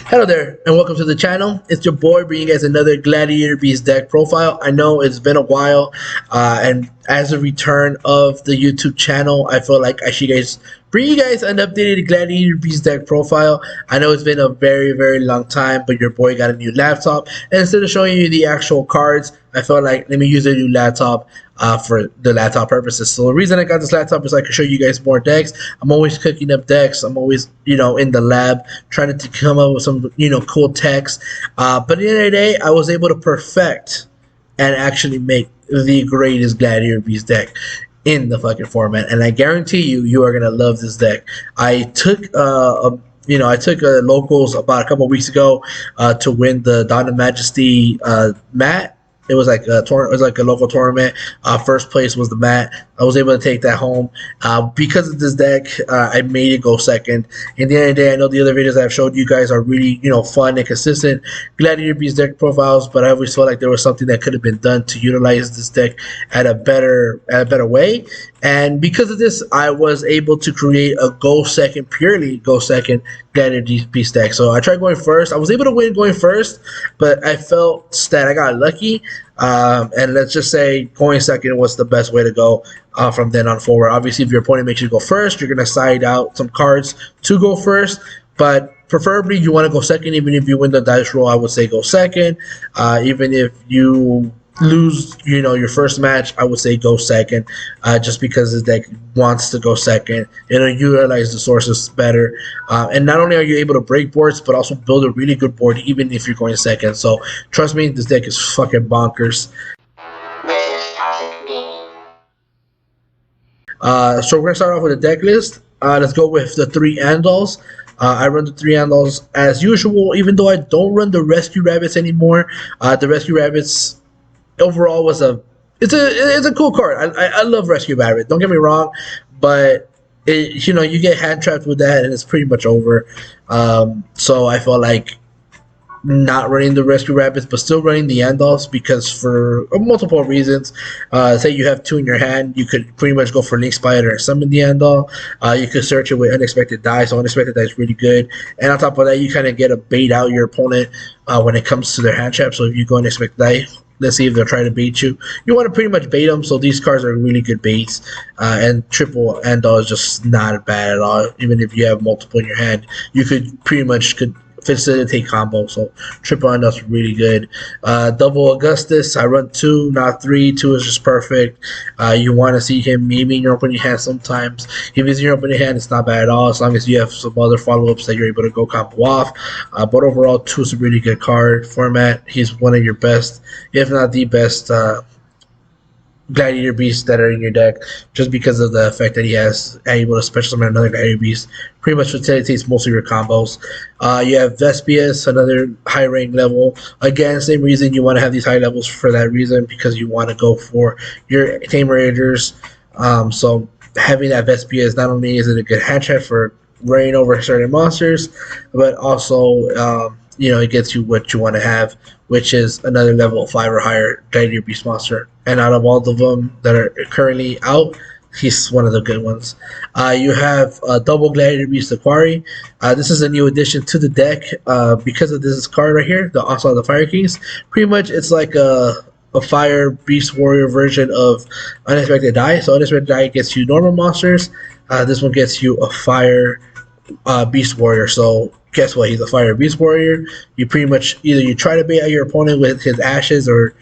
Hello there, and welcome to the channel. It's your boy bringing you guys another Gladiator Beast deck profile. I know it's been a while, and as a return of the YouTube channel, I feel like I should bring you guys an updated Gladiator Beast deck profile. I know it's been a very long time, but your boy got a new laptop, and instead of showing you the actual cards, I felt like let me use a new laptop for the laptop purposes. So the reason I got this laptop is I can show you guys more decks. I'm always cooking up decks. I'm always, in the lab trying to come up with some, cool text. But at the end of the day, I was able to perfect and actually make the greatest Gladiator Beast deck in the fucking format. And I guarantee you, you are gonna love this deck. I took locals about a couple weeks ago to win the Dawn of Majesty mat. It was like a tournament. It was like a local tournament. First place was the mat. I was able to take that home. Because of this deck, I made it go second. In the end of the day, I know the other videos I've showed you guys are really, fun and consistent Gladiator Beast deck profiles, but I always felt like there was something that could have been done to utilize this deck at a better way. And because of this, I was able to create a purely go second Gladiator Beast deck. So I tried going first. I was able to win going first, but I felt that I got lucky. And let's just say going second was the best way to go from then on forward. Obviously, if your opponent makes you go first, you're going to side out some cards to go first. But preferably, you want to go second. Even if you win the dice roll, I would say go second. Even if you lose, your first match, I would say go second, just because the deck wants to go second. Utilize the sources better, and not only are you able to break boards, but also build a really good board, even if you're going second. So trust me, this deck is fucking bonkers. So we're gonna start off with a deck list. Let's go with the 3 Andals. I run the 3 Andals as usual, even though I don't run the Rescue Rabbits anymore. The Rescue Rabbits overall it's a cool card. I love Rescue Rabbit. Don't get me wrong, but you get hand trapped with that and it's pretty much over. So I felt like not running the Rescue Rabbits, but still running the Andals because for multiple reasons. Say you have 2 in your hand, you could pretty much go for Link Spider and summon the Andal. You could search it with Unexpected Die, so Unexpected Die is really good. And on top of that, you kind of get to bait out your opponent when it comes to their hand trap. So if you go Unexpected Die, let's see if they're trying to bait you. You want to pretty much bait them, so these cards are really good baits. And triple Andal is just not bad at all. Even if you have multiple in your hand, you could pretty much facilitate combo. So triple Andal is really good. Double Augustus, I run 2, not 3. 2 is just perfect. You want to see him maybe in your opening hand sometimes. If he's in your opening hand, it's not bad at all, as long as you have some other follow-ups that you're able to go combo off. But overall, 2 is a really good card format. He's one of your best, if not the best, Gladiator Beasts that are in your deck, just because of the effect that he has, able to special summon another Gladiator Beast. Pretty much facilitates most of your combos. You have Vespius, another high rank level. Again, same reason you want to have these high levels for that reason, because you want to go for your Tame Raiders. So having that Vespius, not only is it a good hand trap for running over certain monsters, but also it gets you what you want to have, which is another level 5 or higher Gladiator Beast monster. And out of all of them that are currently out, he's one of the good ones. You have double Gladiator Beast Aquari. This is a new addition to the deck because of this card right here, the Onslaught of the Fire Kings. Pretty much it's like a Fire Beast Warrior version of Unexpected Die. So Unexpected Die gets you normal monsters. This one gets you a Fire Beast Warrior. So guess what? He's a Fire Beast Warrior. You pretty much either you try to bait out your opponent with his ashes, or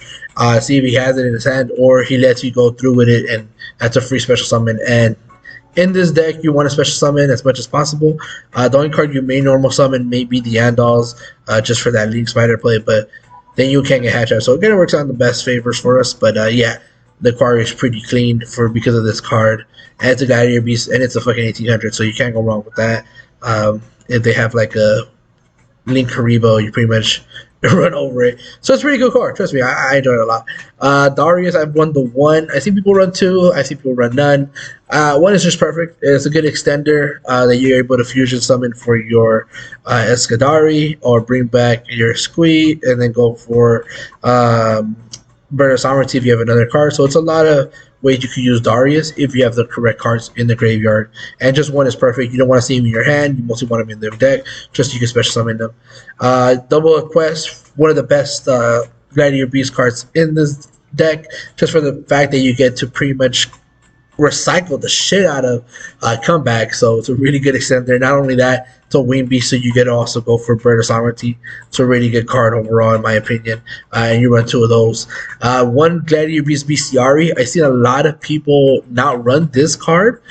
see if he has it in his hand, or he lets you go through with it, and that's a free special summon. And in this deck, you want to special summon as much as possible. The only card you may normal summon may be the Andals, just for that Link Spider play, but then you can't get hatch out. So it kind of works out in the best favors for us. But yeah, the card is pretty clean because of this card. And it's a Gladiator Beast, and it's a fucking 1800, so you can't go wrong with that. If they have like a Link Haribo, you pretty much run over it. So it's a pretty good card. Trust me, I enjoy it a lot. Darius, I've won the 1. I see people run 2. I see people run none. 1 is just perfect. It's a good extender that you're able to fusion summon for your Escadari, or bring back your Squee, and then go for Bird of Sovereignty if you have another card. So it's a lot of ways you could use Darius if you have the correct cards in the graveyard. And just one is perfect. You don't want to see him in your hand. You mostly want him in their deck, just so you can special summon them. Double Quest, one of the best Gladiator Beast cards in this deck, just for the fact that you get to pretty much recycle the shit out of comeback. So it's a really good extender. Not only that, it's a wing beast, so you get to also go for Bird of Sovereignty. It's a really good card overall, in my opinion. And you run two of those. One Gladiator Beast Bestiary. I've seen a lot of people not run this card.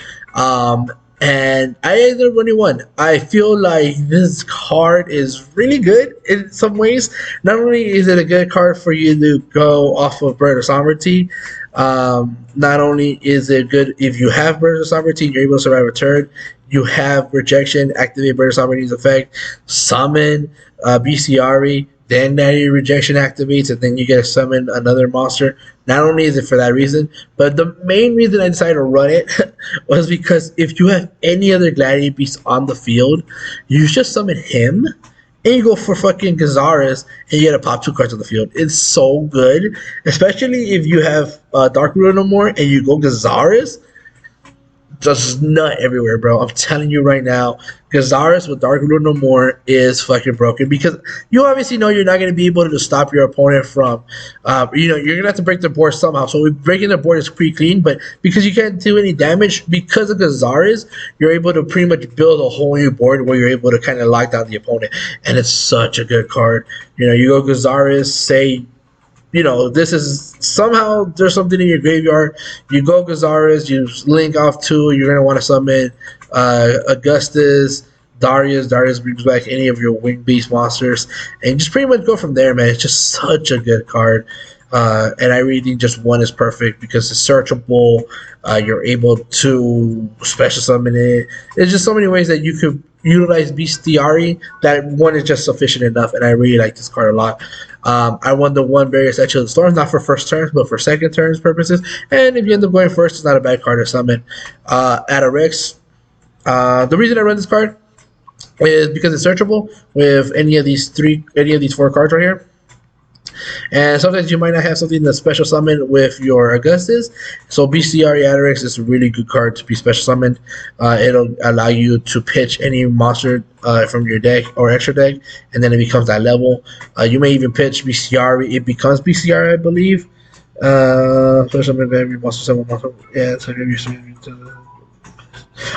And I ended up running one. I feel like this card is really good in some ways. Not only is it a good card for you to go off of Bird of Sovereignty, not only is it good if you have Bird of Sovereignty and you're able to survive a turn, you have Rejection, activate Bird of Sovereignty's effect, summon Bestiary, then Gladiator Rejection activates, and then you get to summon another monster. Not only is it for that reason, but the main reason I decided to run it was because if you have any other Gladiator Beast on the field, you just summon him, and you go for fucking Gazaris, and you get to pop two cards on the field. It's so good, especially if you have Dark Ruler no more, and you go Gazaris. Just nut everywhere, bro. I'm telling you right now, Gazaris with Dark Ruler no more is fucking broken, because you obviously know you're not going to be able to stop your opponent from, you're going to have to break the board somehow. So breaking the board is pretty clean, but because you can't do any damage, because of Gazaris, you're able to pretty much build a whole new board where you're able to kind of lock down the opponent, and it's such a good card. You go Gazaris, say, this is somehow there's something in your graveyard. You go Gazaris, you link off two. You're gonna want to summon Augustus, Darius. Darius brings back any of your wing beast monsters, and just pretty much go from there, man. It's just such a good card. And I really think just one is perfect because it's searchable. You're able to special summon it. There's just so many ways that you could utilize Bestiary that one is just sufficient enough, and I really like this card a lot. I won the one Various Edge of the Storms, not for first turns, but for second turns purposes. And if you end up going first, it's not a bad card to summon. At a Rex, the reason I run this card is because it's searchable with any of these four cards right here. And sometimes you might not have something that's special summoned with your Augustus. So Bestiary Adarix is a really good card to be special summoned. It'll allow you to pitch any monster from your deck or extra deck, and then it becomes that level. You may even pitch Bestiary. It becomes Bestiary, I believe. Special summon every monster, summon monster. Yeah, so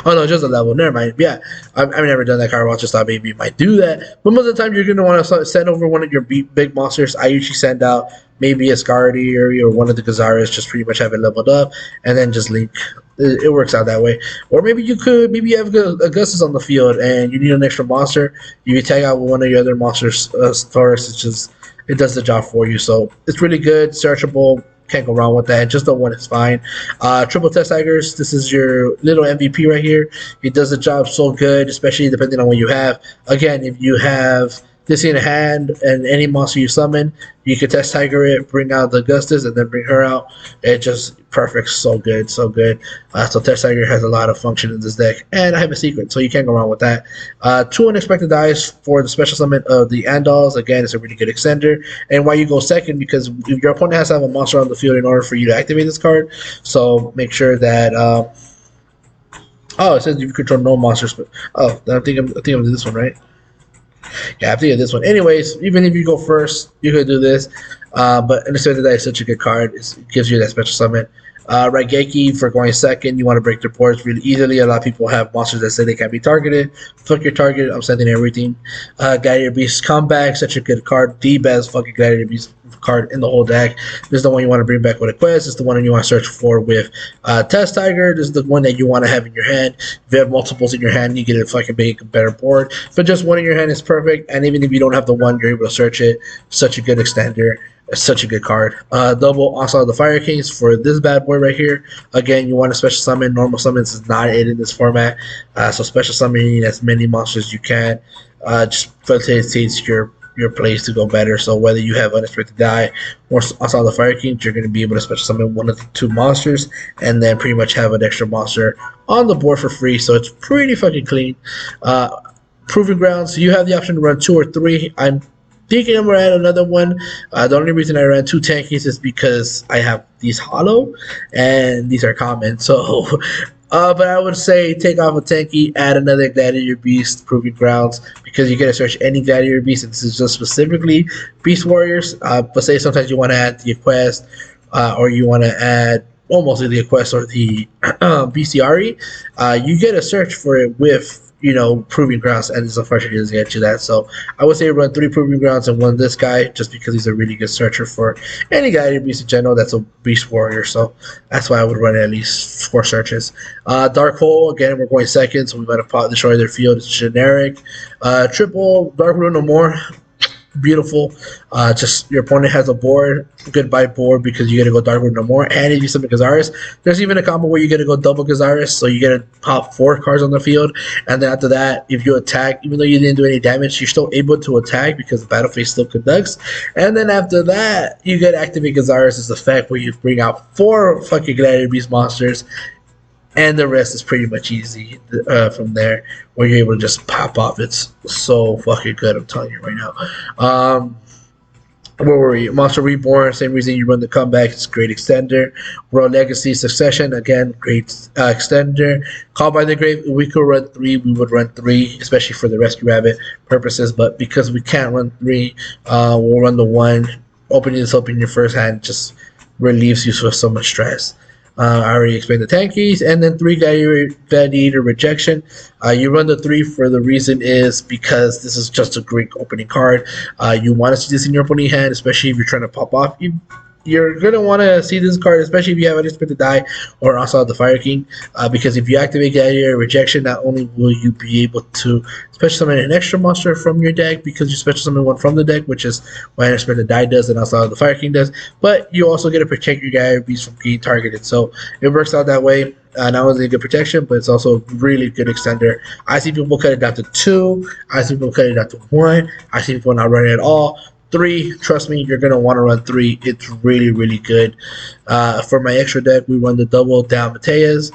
oh no, just a level. Never mind. Yeah, I've never done that card. I just thought maybe you might do that. But most of the time, you're going to want to send over one of your big monsters. I usually send out maybe a Scardiary or one of the Gazaris, just pretty much have it leveled up, and then just link. It works out that way. Or maybe you have Augustus on the field and you need an extra monster. You tag out one of your other monsters, Taurus. It does the job for you. So it's really good, searchable. Can't go wrong with that. Just the one is fine. Triple Test Tigers. This is your little MVP right here. He does the job so good, especially depending on what you have. Again, if you have this in hand and any monster you summon, you can Test Tiger it, bring out the Augustus, and then bring her out. It's just perfect. So good, so good. So Test Tiger has a lot of function in this deck. And I have a secret, so you can't go wrong with that. 2 unexpected dice for the special summon of the Andals. Again, it's a really good extender. And why you go second, because if your opponent has to have a monster on the field in order for you to activate this card. So make sure that... it says you control no monsters. But I think I'm doing this one, right? Yeah, I have to get this one. Anyways, even if you go first, you could do this. But Unexpected Die is such a good card. It gives you that special summon. Raigeki for going second. You want to break their boards really easily. A lot of people have monsters that say they can't be targeted. Fuck your target. I'm sending everything. Gladiator Beast Comeback. Such a good card. The best fucking Gladiator Beast card in the whole deck. This is the one you want to bring back with a quest. This is the one you want to search for with Test Tiger. This is the one that you want to have in your hand. If you have multiples in your hand, you get a fucking big, better board. But just one in your hand is perfect. And even if you don't have the one, you're able to search it. Such a good extender. Such a good card. Double Onslaught of the Fire Kings for this bad boy right here. Again, you want to special summon. Normal summons is not it in this format. So special summoning as many monsters as you can. Just facilitates your plays to go better. So whether you have Unexpected Die or Onslaught of the Fire Kings, you're going to be able to special summon one of the two monsters and then pretty much have an extra monster on the board for free. So it's pretty fucking clean. Proving Grounds, you have the option to run 2 or 3. I'm thinking I'm gonna add another one. The only reason I ran two tankies is because I have these hollow, and these are common. So, but I would say take off a tanky, add another Gladiator Beast, Proving Grounds, because you get to search any Gladiator Beast, and this is just specifically Beast Warriors. But say sometimes you want to add the Quest, or you want to add mostly the Quest or the BCRE, you get a search for it with proving grounds, and it's unfortunately doesn't get you that. So I would say run three proving grounds and one this guy, just because he's a really good searcher for any guy in beast in general that's a beast warrior. So that's why I would run at least four searches. Dark hole, again, we're going second, so we might have destroy their field. It's generic. Triple dark rune no more. Beautiful. Just your opponent has a board, goodbye board, because you get to go Dark Room no more, and if you summon Gazaris, there's even a combo where you get to go double Gazaris, so you get to pop 4 cards on the field, and then after that, if you attack, even though you didn't do any damage, you're still able to attack because the battle phase still conducts, and then after that, you get to activate Gazaris' effect where you bring out 4 fucking Gladiator Beast monsters, and the rest is pretty much easy from there, where you're able to just pop off. It's so fucking good, I'm telling you right now. Where were we? Monster Reborn, same reason you run the comeback. It's a great extender. World Legacy Succession, again, great extender. Call by the Grave, we could run 3. We would run 3, especially for the Rescue Rabbit purposes. But because we can't run 3, we'll run the 1. Opening this up in your first hand just relieves you with so much stress. I already explained the tankies, and then 3 Gladiator Rejection. You run the 3 for the reason is because this is just a great opening card. You want to see this in your opening hand, especially if you're trying to pop off. You're going to want to see this card, especially if you have Unexpected Die or also the Fire King, because if you activate Gladiator Rejection, not only will you be able to special summon an extra monster from your deck because you special summon one from the deck, which is what Unexpected Die does and also the Fire King does, but you also get to protect your Gladiator Beast from getting targeted. So it works out that way. Not only a good protection, but it's also a really good extender. I see people cut it down to 2. I see people cut it down to 1. I see people not running at all. 3, trust me, you're going to want to run 3. It's really, really good. For my extra deck, we run the double down Mateas.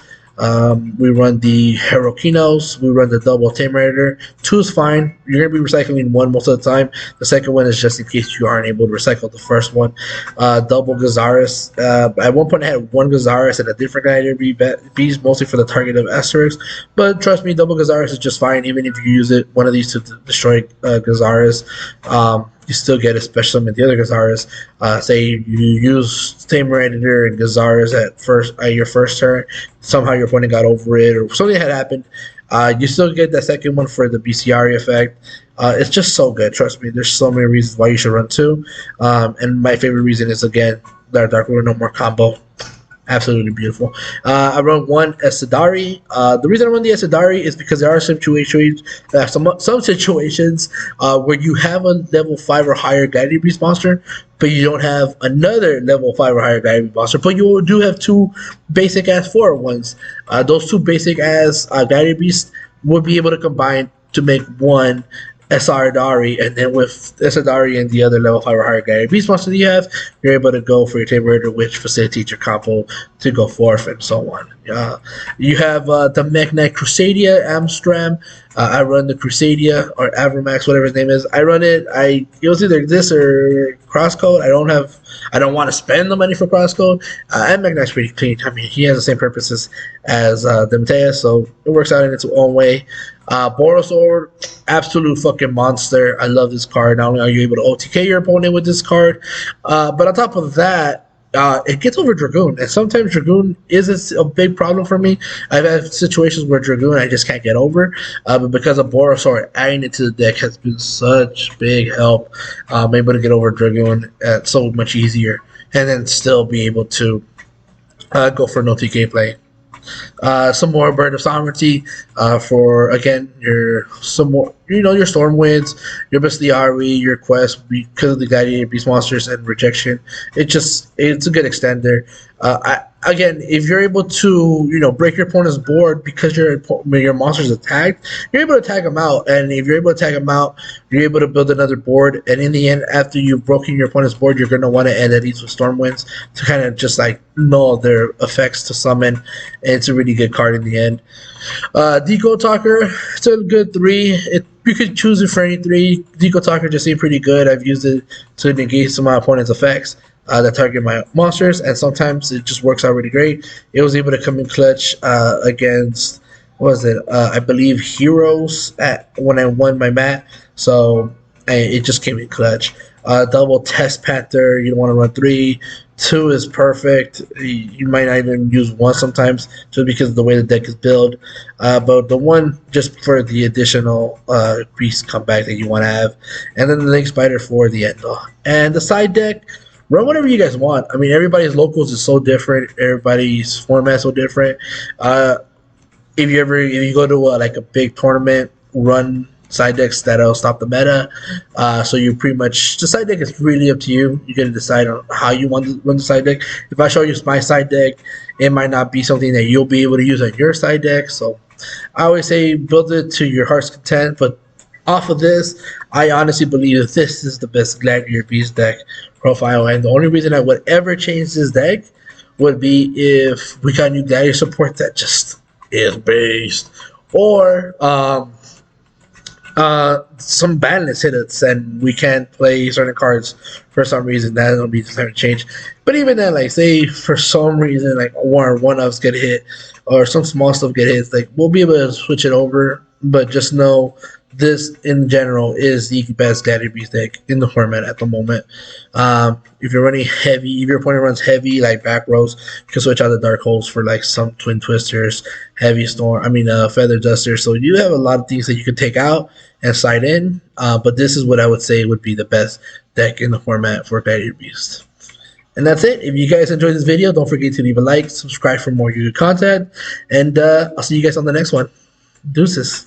We run the Herokinos. We run the double Tame Raider. 2 is fine. You're going to be recycling 1 most of the time. The second one is just in case you aren't able to recycle the first one. Double Gazaris. At one point, I had 1 Gazaris and a different Gladiator Beast, mostly for the target of Asterix. But trust me, double Gazaris is just fine, even if you use one of these to destroy Gazaris. You still get a special summon the other Gazaris. Say you use Tame Raider and Gazaris at your first turn. Somehow your opponent got over it, or something had happened. You still get that second one for the BCRE effect. It's just so good. Trust me, there's so many reasons why you should run 2. And my favorite reason is, again, the Dark Ruler No More combo. Absolutely beautiful. I run 1 Esadari. The reason I run the Esadari is because there are situations, some situations where you have a level 5 or higher Gladiator Beast monster, but you don't have another level 5 or higher Gladiator Beast monster, but you do have 2 basic ass 4 ones. Those 2 basic ass Gladiator Beasts will be able to combine to make 1 Esadari, and then with Esadari and the other level 5 or higher Gladiator Beast monster that you have, you're able to go for your Tame Raider, which facilitates your combo to go forth and so on. You have the Mech Knight Crusadia Amstram. I run the Crusadia or Avramax, whatever his name is. I run it. It was either this or Crosscode. I don't want to spend the money for Crosscode. And Mech Knight's pretty clean. I mean, he has the same purposes as Demeteus, so it works out in its own way. Borosaur, absolute fucking monster. I love this card. Not only are you able to OTK your opponent with this card, but on top of that, it gets over Dragoon, and sometimes Dragoon is a big problem for me. I've had situations where Dragoon I just can't get over, but because of Borosaur, adding it to the deck has been such big help. I'm able to get over Dragoon so much easier, and then still be able to go for no TK play. Some more Bird of Sovereignty for, again, your Stormwinds, your Bestiari, your Quest, because of the Gladiator Beast monsters and Rejection. It's a good extender. again, if you're able to, break your opponent's board because your monster's attacked, you're able to tag them out. And if you're able to tag them out, you're able to build another board. And in the end, after you've broken your opponent's board, you're going to want to end at least with Storm Winds to kind of just like null their effects to summon. And it's a really good card in the end. Deco Talker, it's a good 3. You could choose it for any 3. Deco Talker just seemed pretty good. I've used it to negate some of my opponent's effects that target my monsters, and sometimes it just works out really great. It was able to come in clutch against, what was it? I believe Heroes when I won my mat, so it just came in clutch. Double Test Panther, you don't want to run 3. 2 is perfect. You might not even use 1 sometimes just because of the way the deck is built. But the 1 just for the additional beast comeback that you want to have. And then the Link Spider for the end. And the side deck, run whatever you guys want. I mean, everybody's locals is so different. Everybody's format is so different. If you go to like a big tournament, run side decks that'll stop the meta. So you pretty much, the side deck is really up to you. You get to decide on how you want to run the side deck. If I show you my side deck, it might not be something that you'll be able to use on your side deck. So I always say build it to your heart's content. But off of this, I honestly believe that this is the best Gladiator Beast deck profile. And the only reason I would ever change this deck would be if we got new Gladiator support that just is based. Or some banlist hit us and we can't play certain cards for some reason. That'll be the time to change. But even then, like, say for some reason like one of us get hit or some small stuff get hit, like, we'll be able to switch it over. But just know this in general is the best Gladiator Beast deck in the format at the moment. If you're running heavy, if your opponent runs heavy like back rows, you can switch out the Dark Holes for like some Twin Twisters, Heavy Storm, Feather Duster. So you have a lot of things that you could take out and side in. But this is what I would say would be the best deck in the format for Gladiator Beast. And that's it. If you guys enjoyed this video, don't forget to leave a like, subscribe for more good content, and I'll see you guys on the next one. Deuces.